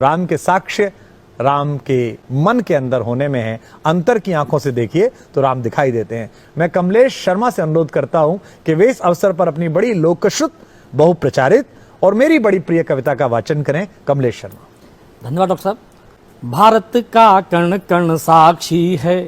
राम के साक्ष्य राम के मन के अंदर होने में है। अंतर की आंखों से देखिए तो राम दिखाई देते हैं। मैं कमलेश शर्मा से अनुरोध करता हूं कि वे इस अवसर पर अपनी बड़ी लोकश्रुत, बहुप्रचारित और मेरी बड़ी प्रिय कविता का वाचन करें। कमलेश शर्मा। धन्यवाद डॉक्टर साहब। भारत का कण कण साक्षी है,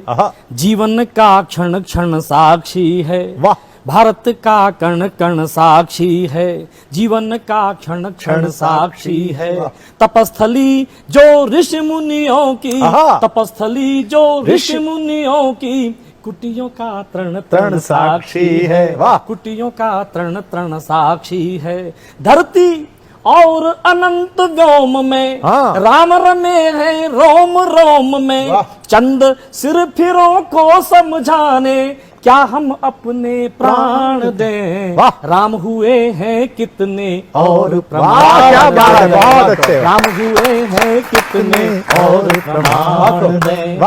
जीवन का क्षण क्षण साक्षी है। वाह। भारत का कण कण साक्षी है, जीवन का क्षण क्षण साक्षी है। तपस्थली जो ऋषि मुनियों की, तपस्थली जो ऋषि मुनियों की, कुटियों का तरण तरण साक्षी है। वाह। कुटियों का तरण तरण साक्षी है। धरती और अनंत व्योम में राम रमे हैं रोम रोम में। चंद सिर फिरों को समझाने क्या हम अपने प्राण दें। राम हुए हैं कितने और प्रमाण दें। राम हुए हैं कितने और प्रमाण दें।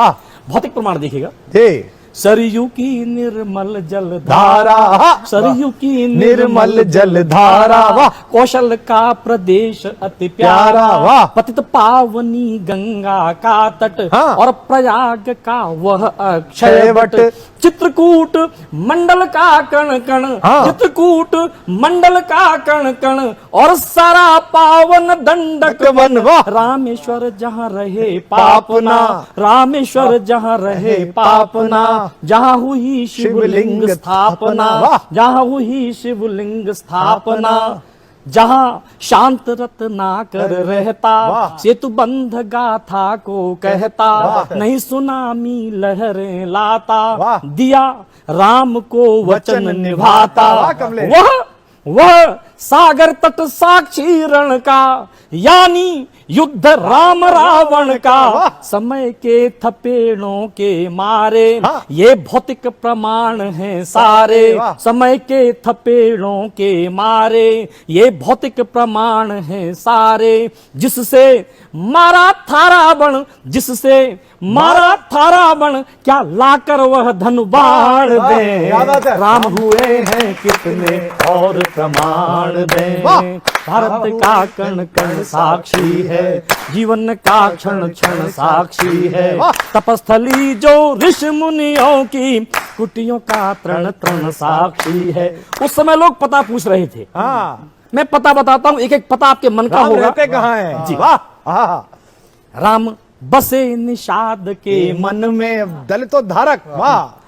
भौतिक प्रमाण देखिएगा। सरयू की निर्मल जल धारा, सरयू की निर्मल जल धारा। कौशल का प्रदेश अति प्यारा, पतित पावनी गंगा का तट और प्रयाग का वह अक्षय वट। चित्रकूट मंडल का कण कण, चित्रकूट मंडल का कण कण और सारा पावन दंडक वन। रामेश्वर जहाँ रहे पापना, रामेश्वर जहाँ रहे पापना। जहाँ हुई शिवलिंग स्थापना, जहाँ हुई शिवलिंग स्थापना। जहाँ शांत रत्नाकर रहता, सेतु बंध गाथा को कहता। नहीं सुनामी लहरें लाता, दिया राम को वचन निभाता। वह सागर तट साक्षी रण का, यानी युद्ध राम रावण का। समय के थपेड़ों के मारे ये भौतिक प्रमाण हैं सारे। समय के थपेड़ों के मारे ये भौतिक प्रमाण हैं सारे। जिससे मारा था रावण, जिससे मारा था रावण, क्या लाकर वह धन बाण दे। राम हुए हैं कितने और प्रमाण दे। भारत का कण कण साक्षी है, जीवन का क्षण क्षण साक्षी है। तपस्थली जो ऋषि मुनियों की, कुटियों का तरण तरण साक्षी है। उस समय लोग पता पूछ रहे थे। मैं पता बताता हूँ, एक एक पता आपके मन का होगा। रहते कहाँ हैं? जी। राम बसे निषाद के मन में, दलितोद्धारक। वाह।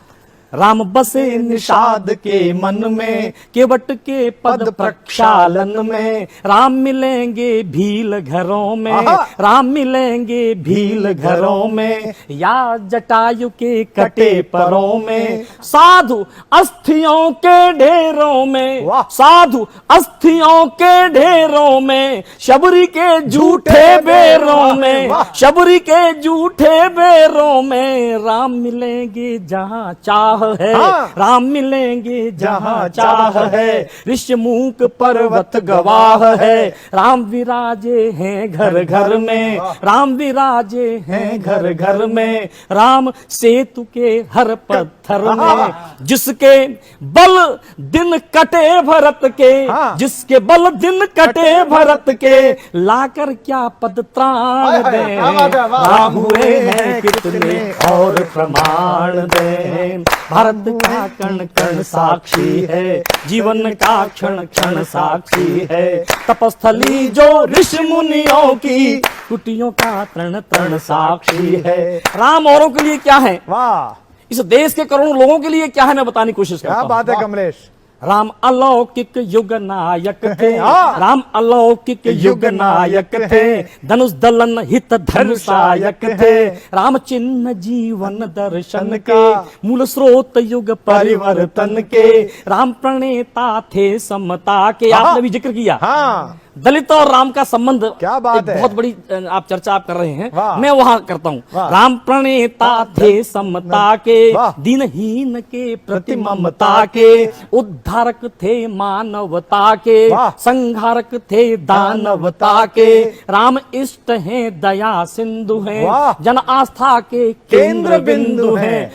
राम बसे निषाद के मन में, केवट के पद प्रक्षालन में। राम मिलेंगे भील घरों में, राम मिलेंगे भील घरों में। या जटायु के कटे परों में, साधु अस्थियों के ढेरों में, साधु अस्थियों के ढेरों में। शबरी के झूठे बेरों में, शबरी के झूठे बेरों में। राम मिलेंगे जहाँ चाह है, राम मिलेंगे जहाँ चाह है। ऋषिमुख पर्वत गवाह है, राम विराजे हैं घर घर में, राम विराजे हैं घर घर में। राम सेतु के हर पत्थर में, जिसके बल दिन कटे भरत के, जिसके बल दिन कटे भरत के। लाकर क्या पद त्राण दे। राम हुए हैं कितने और प्रमाण दे। भारत का कण कण साक्षी है, जीवन का क्षण क्षण साक्षी है। तपस्थली जो ऋषि मुनियों की, कुटियों का तरण तरण साक्षी है। राम औरों के लिए क्या है, वाह, इस देश के करोड़ों लोगों के लिए क्या है, मैं बताने की कोशिश करता हूं। क्या बात है कमलेश। राम अलौकिक युग नायक थे, राम अलौकिक युग नायक थे। धनुष दलन हित धनुषायक थे। राम चिन्ह जीवन दर्शन के, मूल स्रोत युग परिवर्तन के। राम प्रणेता थे समता के। आपने भी जिक्र किया दलित और राम का संबंध, क्या बात है। बहुत बड़ी आप चर्चा कर रहे हैं, मैं वहां करता हूं। राम प्रणेता थे समता के, दीनहीन के प्रति ममता के। उद्धारक थे मानवता के, संहारक थे दानवता के। राम इष्ट हैं दया सिंधु हैं, जन आस्था के केंद्र बिंदु हैं।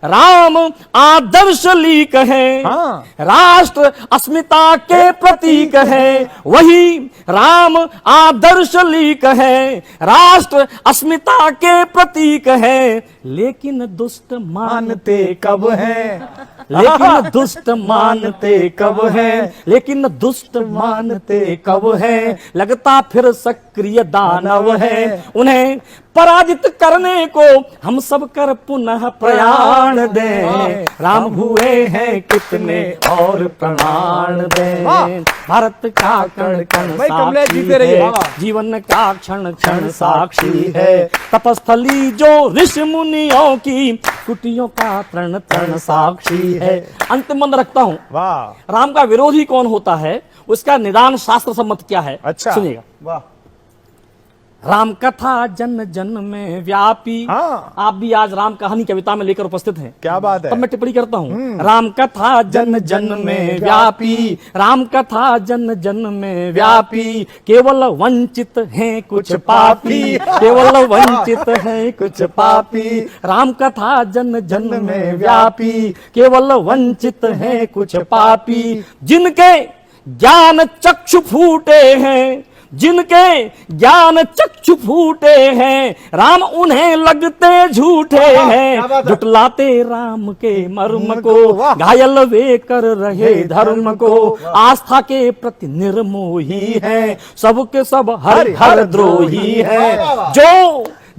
राम आदर्श लीक है, हाँ। राष्ट्र अस्मिता के प्रतीक है। वही राम आदर्श लीक है, राष्ट्र अस्मिता के प्रतीक है। लेकिन दुष्ट मानते कब हैं, लेकिन दुष्ट मानते कब हैं, लेकिन दुष्ट मानते कब हैं। लगता फिर सक्रिय दानव है, उन्हें पराजित करने को हम सब कर पुनः प्रयाण दें। राम हुए हैं कितने और प्रमाण दें। भारत का कण कण साक्षी है, जीवन का क्षण क्षण साक्षी है। तपस्थली जो ऋषि मुनियों की, कुटियों का तृण तृण साक्षी है। अंतिम मंत्र रखता हूँ। वाह। राम का विरोधी कौन होता है, उसका निदान शास्त्र सम्मत क्या है, अच्छा सुनिएगा। वाह। राम कथा जन जन में व्यापी। हाँ। आप भी आज राम कहानी कविता में लेकर उपस्थित हैं। क्या बात है। तब मैं टिप्पणी करता हूँ। राम कथा जन जन में व्यापी, राम कथा जन जन में व्यापी। केवल वंचित हैं कुछ पापी, केवल वंचित हैं कुछ पापी। राम कथा जन जन में व्यापी, केवल वंचित हैं कुछ पापी। जिनके ज्ञान चक्षु फूटे हैं, जिनके ज्ञान चक्षु फूटे हैं, राम उन्हें लगते झूठे हैं। जुटलाते राम के मर्म को, घायल वे कर रहे धर्म को। आस्था के प्रति निर्मोही है, सबके सब हर हर द्रोही है।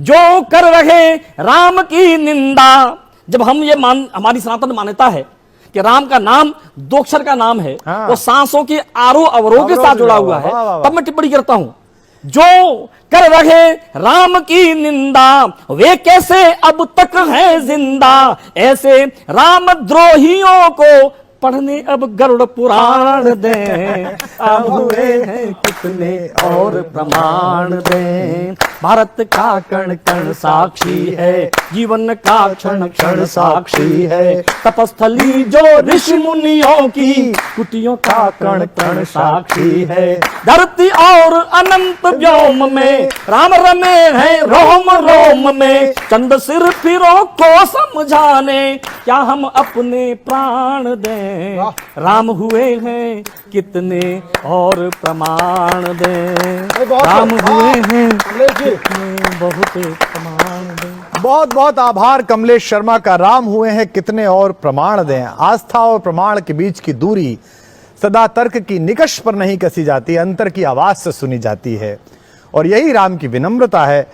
जो कर रहे राम की निंदा। जब हम ये हमारी सनातन मान्यता है कि राम का नाम दो अक्षर का नाम है, हाँ। वो सांसों के आरोह अवरोह के साथ जुड़ा हुआ है। तब मैं टिप्पणी करता हूं, जो कर रहे राम की निंदा, वे कैसे अब तक हैं जिंदा। ऐसे राम द्रोहियों को पढ़ने अब गरुड़ पुराण दें। अब हुए हैं कितने और प्रमाण दें। भारत का कण कण साक्षी है, जीवन का क्षण क्षण साक्षी है। तपस्थली जो ऋषि मुनियों की, कुटियों का कण कण साक्षी है। धरती और अनंत व्योम में राम रमे हैं रोम रोम में। चंद सिर फिरों को समझाने, क्या हम अपने प्राण दें। राम हुए हैं कितने और प्रमाण दें। राम हुए हैं कितने बहुत प्रमाण दें। बहुत बहुत आभार कमलेश शर्मा का। राम हुए हैं कितने और प्रमाण दें। आस्था और प्रमाण के बीच की दूरी सदा तर्क की निकष पर नहीं कसी जाती, अंतर की आवाज से सुनी जाती है। और यही राम की विनम्रता है।